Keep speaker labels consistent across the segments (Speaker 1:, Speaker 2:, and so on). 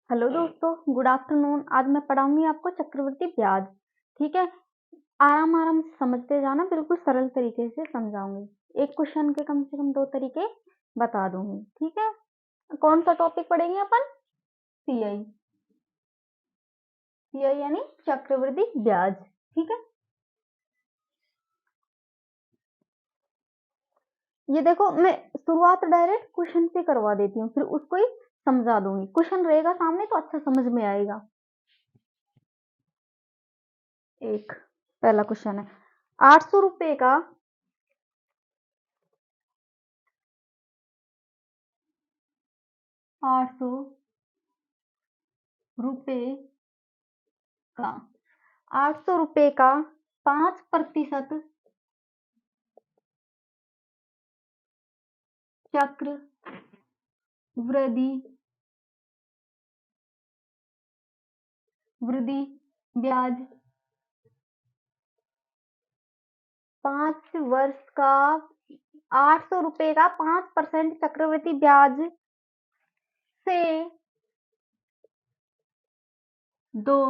Speaker 1: Hello दोस्तों, good afternoon. आज मैं पढ़ाऊंगी आपको चक्रवृद्धि ब्याज। ठीक है, आराम आराम से समझते जाना, बिल्कुल सरल तरीके से समझाऊंगी। एक क्वेश्चन के कम से कम 2 तरीके बता दूंगी। ठीक है, कौन सा टॉपिक पढ़ेंगे अपन? सीआई। सीआई यानी चक्रवृद्धि ब्याज। ठीक है, ये देखो, मैं शुरुआत डायरेक्ट क्वेश्चन से करवा देती हूँ, फिर उसको ही समझा दूंगी। क्वेश्चन रहेगा सामने तो अच्छा समझ में आएगा। एक पहला क्वेश्चन है, 800 रुपए का 800 रुपए का 800 रुपए का 5% चक्र वृद्धि ब्याज 5 वर्ष का 800 रुपए का 5% चक्रवृद्धि ब्याज से 2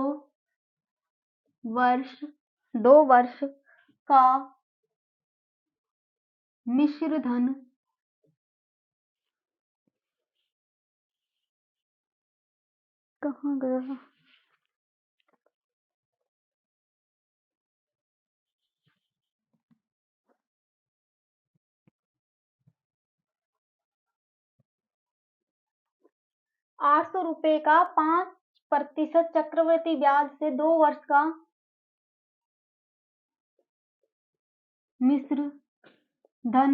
Speaker 1: वर्ष 2 वर्ष का मिश्र धन कहाँ गया? 800 रुपए का 5% चक्रवृद्धि ब्याज से 2 वर्ष का मिश्र धन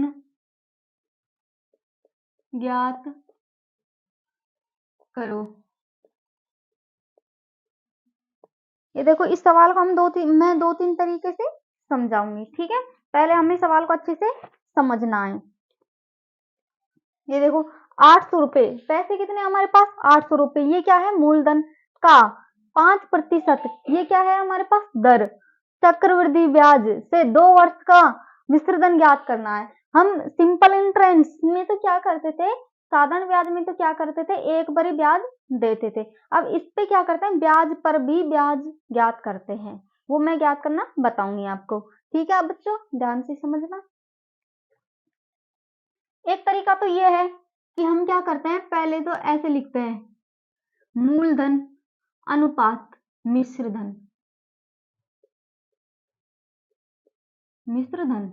Speaker 1: ज्ञात करो। ये देखो, इस सवाल को हम मैं 2-3 तरीके से समझाऊंगी। ठीक है, पहले हमें सवाल को अच्छे से समझना है। ये देखो, 800 रुपए, पैसे कितने हमारे पास? 800 रुपए। ये क्या है? मूलधन का 5%। ये क्या है हमारे पास? दर। चक्रवृद्धि ब्याज से 2 वर्ष का मिश्रधन ज्ञात करना है। हम सिंपल इंटरेस्ट में तो क्या करते थे, साधारण ब्याज में तो क्या करते थे, एक बारी ब्याज देते थे। अब इस पे क्या करते हैं, ब्याज पर भी ब्याज ज्ञात करते हैं। वो मैं ज्ञात करना बताऊंगी आपको। ठीक है, अब बच्चों ध्यान से समझना। एक तरीका तो ये है कि हम क्या करते हैं, पहले तो ऐसे लिखते हैं, मूलधन अनुपात मिश्रधन। मिश्रधन,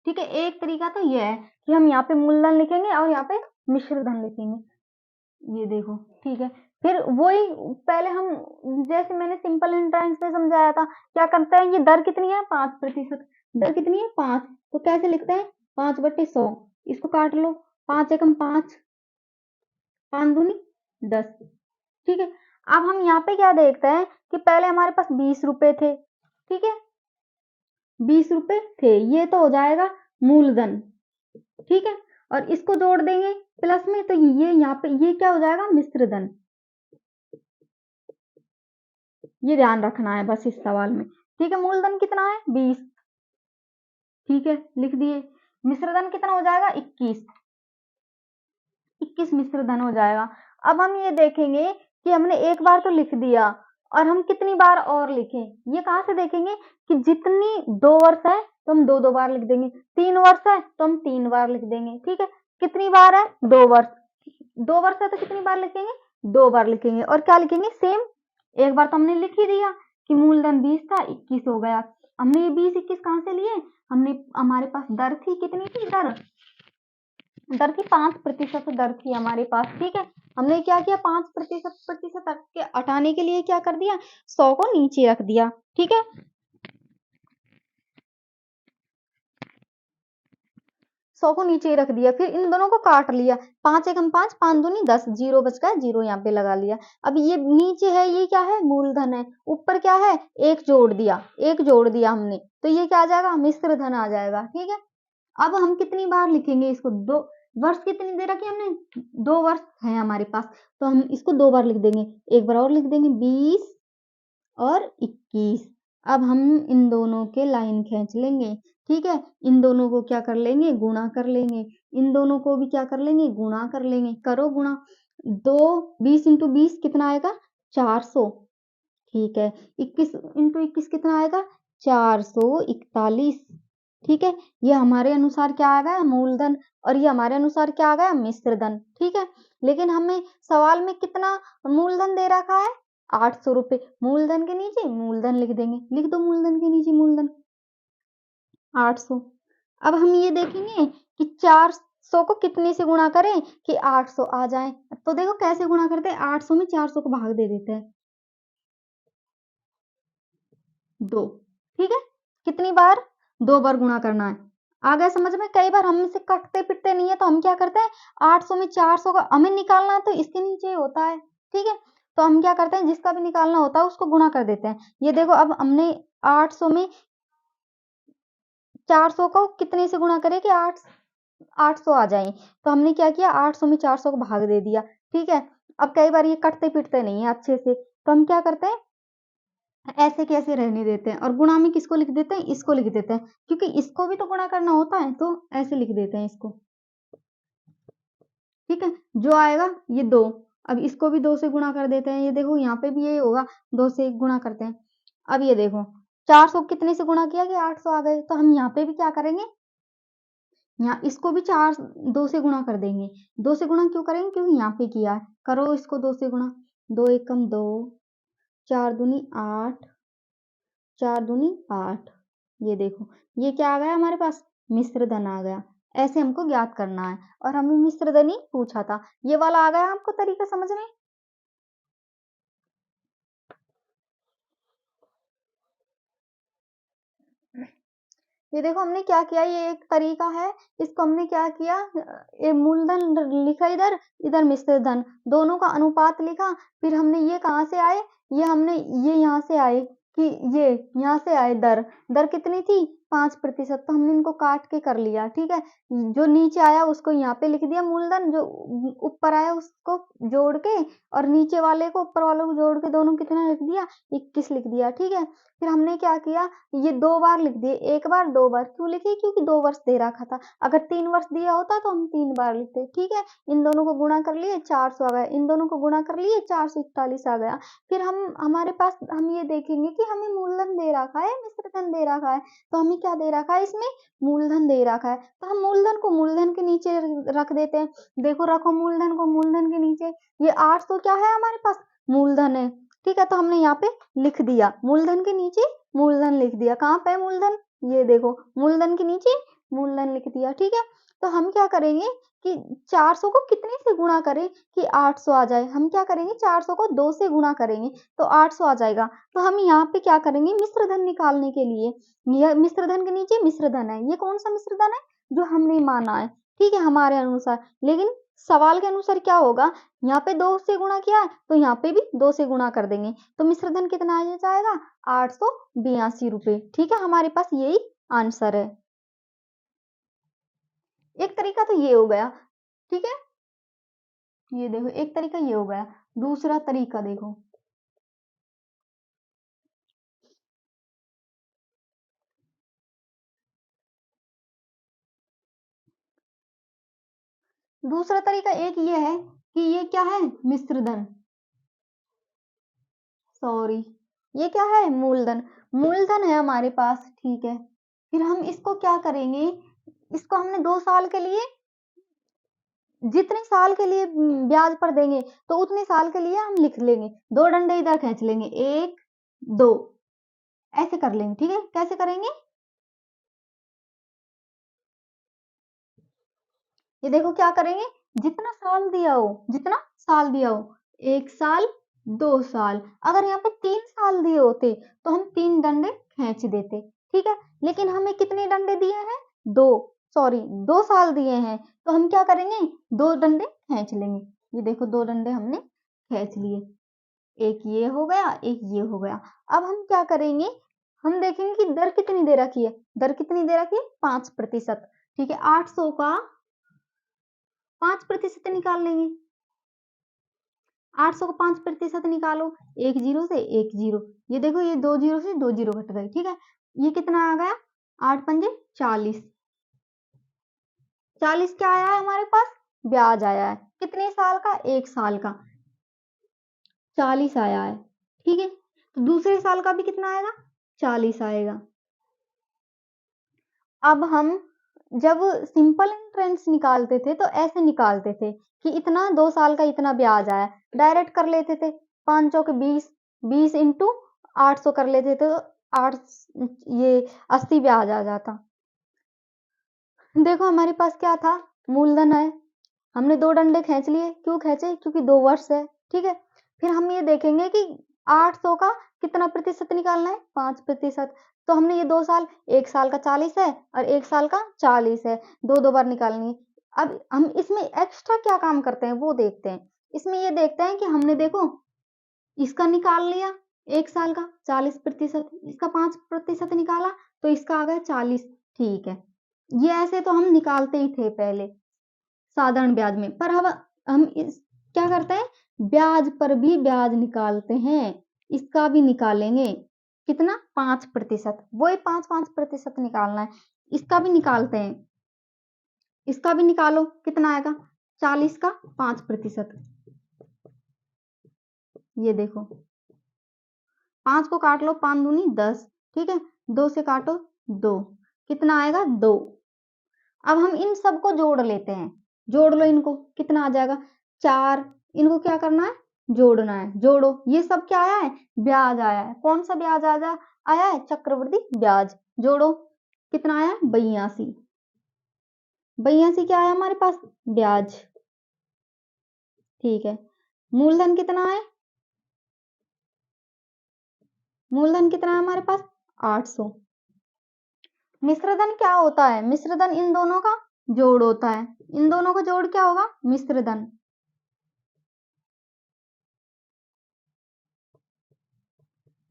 Speaker 1: ठीक है। एक तरीका तो ये है कि हम यहाँ पे मूलधन लिखेंगे और यहाँ पे मिश्रधन लिखेंगे। ये देखो, ठीक है। फिर वही पहले हम, जैसे मैंने सिंपल इंटरेस्ट में समझाया था, क्या करते हैं, ये दर कितनी है? 5%। दर कितनी है? 5। तो कैसे लिखते हैं? 5/100। इसको काट लो, 5 एकम 5, 5 दूनी 10। ठीक है, अब हम यहाँ पे क्या देखते हैं कि पहले हमारे पास 20 रुपए थे। ठीक है, 20 रुपए थे, ये तो हो जाएगा मूलधन। ठीक है, और इसको जोड़ देंगे प्लस में, तो ये यहाँ पे ये क्या हो जाएगा? मिश्रधन। ये ध्यान रखना है बस इस सवाल में। ठीक है, मूलधन कितना है? 20। ठीक है, लिख दिए। मिश्रधन कितना हो जाएगा? 21। 21 मिश्रधन हो जाएगा। अब हम ये देखेंगे कि हमने एक बार तो लिख दिया, और हम कितनी बार और लिखें, ये कहां से देखेंगे कि जितनी 2 वर्ष है तो हम 2-2 बार लिख देंगे, 3 वर्ष है तो हम 3 बार लिख देंगे। ठीक है, कितनी बार है? 2 वर्ष। 2 वर्ष है तो कितनी बार लिखेंगे? 2 बार लिखेंगे। और क्या लिखेंगे? सेम। एक बार तो हमने लिख ही दिया कि मूलधन 20 था, 21 हो गया। हमने ये 20-21 कहां से लिए? हमने, हमारे पास दर थी, कितनी थी दर? दर थी 5% दर थी हमारे पास। ठीक है, हमने क्या किया, 5% के हटाने के लिए क्या कर दिया, 100 को नीचे रख दिया। ठीक है, 100 को नीचे रख दिया, फिर इन दोनों को काट लिया, 5 एकम 5, 5 दूनी 10, जीरो बच गया, जीरो यहाँ पे लगा लिया। अब ये नीचे है, ये क्या है? मूलधन है। ऊपर क्या है? एक जोड़ दिया, एक जोड़ दिया हमने, तो ये क्या आ जाएगा? मिश्र धन आ जाएगा। ठीक है, अब हम कितनी बार लिखेंगे इसको? 2 वर्ष कितनी दे रखी हमने? 2 वर्ष है हमारे पास, तो हम इसको 2 बार लिख देंगे। एक बार और लिख देंगे, 20 और 21। अब हम इन दोनों के लाइन खींच लेंगे। ठीक है, इन दोनों को क्या कर लेंगे? गुणा कर लेंगे। इन दोनों को भी क्या कर लेंगे? गुणा कर लेंगे। करो गुणा, 20 इंटू 20 कितना आएगा 400। ठीक है, 21 इंटू 21 कितना आएगा 441। ठीक है, ये हमारे अनुसार क्या आ गया मूलधन, और ये हमारे अनुसार क्या आ गया मिश्र धन। ठीक है, लेकिन हमें सवाल में कितना मूलधन दे रखा है 800 रुपए। मूलधन के नीचे मूलधन लिख देंगे, लिख दो मूलधन के नीचे मूलधन 800। अब हम ये देखेंगे कि 400 को कितने से गुणा करें कि 800 आ जाए। तो देखो कैसे गुणा करते हैं, 800 में 400 को भाग दे देते हैं 2। ठीक है, कितनी बार 2 बार गुणा करना है। आ गया समझ में। कई बार हमसे कटते पिटते नहीं है तो हम क्या करते हैं 800 में 400 का हमें निकालना है तो इसके नीचे होता है। ठीक है, तो हम क्या करते हैं जिसका भी निकालना होता है उसको गुणा कर देते हैं। ये देखो अब हमने 800 में 400 को कितने से गुणा करें कि 800 आ जाए। तो हमने क्या किया 800 में 400 को भाग दे दिया। ठीक है, अब कई बार ये कटते पिटते नहीं है अच्छे से तो हम क्या करते हैं ऐसे कैसे रहने देते हैं और गुणा में किसको लिख देते हैं इसको लिख देते हैं, क्योंकि इसको भी तो गुणा करना होता है तो ऐसे लिख देते हैं इसको। ठीक है, जो आएगा ये 2। अब इसको भी 2 से गुणा कर देते हैं। ये देखो यहाँ पे भी ये होगा 2 से गुणा करते हैं। अब ये देखो 400 कितने से गुणा किया कि 800 आ गए। तो हम यहाँ पे भी क्या करेंगे यहाँ इसको भी 2 से गुणा कर देंगे। 2 से गुणा क्यों करेंगे क्योंकि यहाँ पे किया है। करो इसको 2 से गुणा। 2 एकम 2, 4 दूनी 8, 4 दूनी 8। ये देखो ये क्या आ गया हमारे पास मिश्र धन आ गया। ऐसे हमको ज्ञात करना है और हमें मिश्र धन ही पूछा था। ये वाला आ गया आपको तरीका समझ में। ये देखो हमने क्या किया, ये एक तरीका है। इसको हमने क्या किया ये मूलधन लिखा इधर, इधर मिश्र धन, दोनों का अनुपात लिखा। फिर हमने ये कहाँ से आए, ये हमने ये यहाँ से आए कि ये यहाँ से आए दर, दर कितनी थी 5%। तो हमने इनको काट के कर लिया। ठीक है, जो नीचे आया उसको यहाँ पे लिख दिया मूलधन, जो ऊपर आया उसको जोड़ के और नीचे वाले को ऊपर वाले को जोड़ के दोनों कितना लिख दिया 21 लिख दिया। ठीक है, फिर हमने क्या किया ये 2 बार लिख दिए, 1 बार 2 बार क्यों लिखे क्योंकि 2 वर्ष दे रखा था। अगर 3 वर्ष दिया होता तो हम 3 बार लिखते। ठीक है, इन दोनों को गुणा कर लिए 400 आ गया, इन दोनों को गुणा कर लिए 441 आ गया। फिर हम हमारे पास हम ये देखेंगे कि हमें मूलधन दे रखा है मिश्र धन दे रखा है। तो हमें क्या दे रखा है इसमें मूलधन दे रखा है। तो हम मूलधन को मूलधन के नीचे रख देते हैं। देखो रखो मूलधन को मूलधन के नीचे। ये 800 क्या है हमारे पास मूलधन है। ठीक है, तो हमने यहाँ पे लिख दिया मूलधन के नीचे मूलधन लिख दिया। कहाँ पे मूलधन, ये देखो मूलधन के नीचे मूलधन लिख दिया। ठीक है, तो हम क्या करेंगे कि 400 को कितने से गुणा करें कि 800 आ जाए। हम क्या करेंगे 400 को 2 से गुणा करेंगे तो 800 आ जाएगा। तो हम यहाँ पे क्या करेंगे मिश्र धन निकालने के लिए, यह मिश्र धन के नीचे मिश्र धन है। ये कौन सा मिश्र धन है जो हमने माना है। ठीक है, हमारे अनुसार। लेकिन सवाल के अनुसार क्या होगा, यहाँ पे 2 से गुणा किया है तो यहाँ पे भी 2 से गुणा कर देंगे तो मिश्र धन कितना आ जाएगा 882 रुपए। ठीक है, हमारे पास यही आंसर है। एक तरीका तो ये हो गया। ठीक है, ये देखो एक तरीका ये हो गया। दूसरा तरीका देखो, दूसरा तरीका एक ये है कि ये क्या है मिश्र धन, सॉरी ये क्या है मूलधन, मूलधन है हमारे पास। ठीक है, फिर हम इसको क्या करेंगे, इसको हमने 2 साल के लिए जितने साल के लिए ब्याज पर देंगे तो उतने साल के लिए हम लिख लेंगे। 2 डंडे इधर खींच लेंगे 1 2 ऐसे कर लेंगे। ठीक है, कैसे करेंगे ये देखो क्या करेंगे, जितना साल दिया हो जितना साल दिया हो 1 साल 2 साल, अगर यहाँ पे 3 साल दिए होते तो हम 3 डंडे खींच देते। ठीक है, लेकिन हमें कितने डंडे दिए हैं 2, सॉरी 2 साल दिए हैं तो हम क्या करेंगे 2 डंडे खींच लेंगे। ये देखो 2 डंडे हमने खींच लिए, एक ये हो गया एक ये हो गया। अब हम क्या करेंगे, हम देखेंगे कि दर कितनी दे रखी है, दर कितनी दे रखी है 5%। ठीक है, 800 का 5% निकाल लेंगे। 800 को 5% निकालो, एक जीरो से एक जीरो, ये देखो ये 2 जीरो से 2 जीरो घट गए। ठीक है, ये कितना आ गया 8 पंजे 40, 40 क्या आया है हमारे पास ब्याज आया है। कितने साल का? 1 साल का 40 आया है। ठीक है, तो दूसरे साल का भी कितना आएगा? 40 आएगा। अब हम जब सिंपल इंटरेस्ट निकालते थे तो ऐसे निकालते थे कि इतना 2 साल का इतना ब्याज आया, डायरेक्ट कर लेते थे। 5 चौके 20, 20 इंटू 800 कर लेते थे, तो 8 ये 80 ब्याज आ जाता। देखो हमारे पास क्या था? मूलधन है, हमने 2 डंडे खींच लिए। क्यों खींचे? क्योंकि 2 वर्ष है। ठीक है, फिर हम ये देखेंगे कि 800 का कितना प्रतिशत निकालना है? 5%। तो हमने ये 2 साल, 1 साल का 40 है और 1 साल का 40 है, 2 बार निकालनी है। अब हम इसमें एक्स्ट्रा क्या काम करते हैं वो देखते हैं। इसमें ये देखते हैं कि हमने देखो इसका निकाल लिया 1 साल का 40%, इसका 5% निकाला तो इसका आ गया 40। ठीक है, ये ऐसे तो हम निकालते ही थे पहले साधारण ब्याज में, पर अब हम क्या करते हैं? ब्याज पर भी ब्याज निकालते हैं। इसका भी निकालेंगे। कितना? 5%। वही 5-5% निकालना है। इसका भी निकालते हैं। इसका भी निकालो, कितना आएगा? 40 का 5%। ये देखो 5 को काट लो, 5 दूनी 10। ठीक है, 2 से काटो 2, कितना आएगा? 2। अब हम इन सबको जोड़ लेते हैं। जोड़ लो इनको, कितना आ जाएगा? 4। इनको क्या करना है? जोड़ना है। जोड़ो, ये सब क्या आया है? ब्याज आया है। कौन सा ब्याज आया है? चक्रवृद्धि ब्याज। जोड़ो, कितना आया? 82। 82 क्या आया हमारे पास? ब्याज। ठीक है, मूलधन कितना है? मूलधन कितना है हमारे पास? 800। मिश्रधन क्या होता है? मिश्रधन इन दोनों का जोड़ होता है। इन दोनों का जोड़ क्या होगा? मिश्रधन।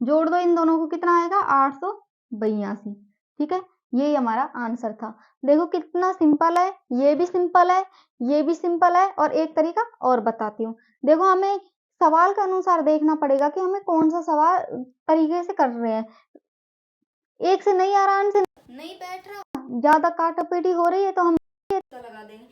Speaker 1: जोड़ दो इन दोनों को, कितना आएगा? 882। ठीक है, यही हमारा आंसर था। देखो कितना सिंपल है, ये भी सिंपल है, ये भी सिंपल है। और एक तरीका और बताती हूँ। देखो हमें सवाल के अनुसार देखना पड़ेगा कि हमें कौन सा सवाल तरीके से कर रहे हैं। एक से नहीं आराम से नहीं बैठ रहा, ज्यादा काटापीटी हो रही है तो हम लगा देंगे।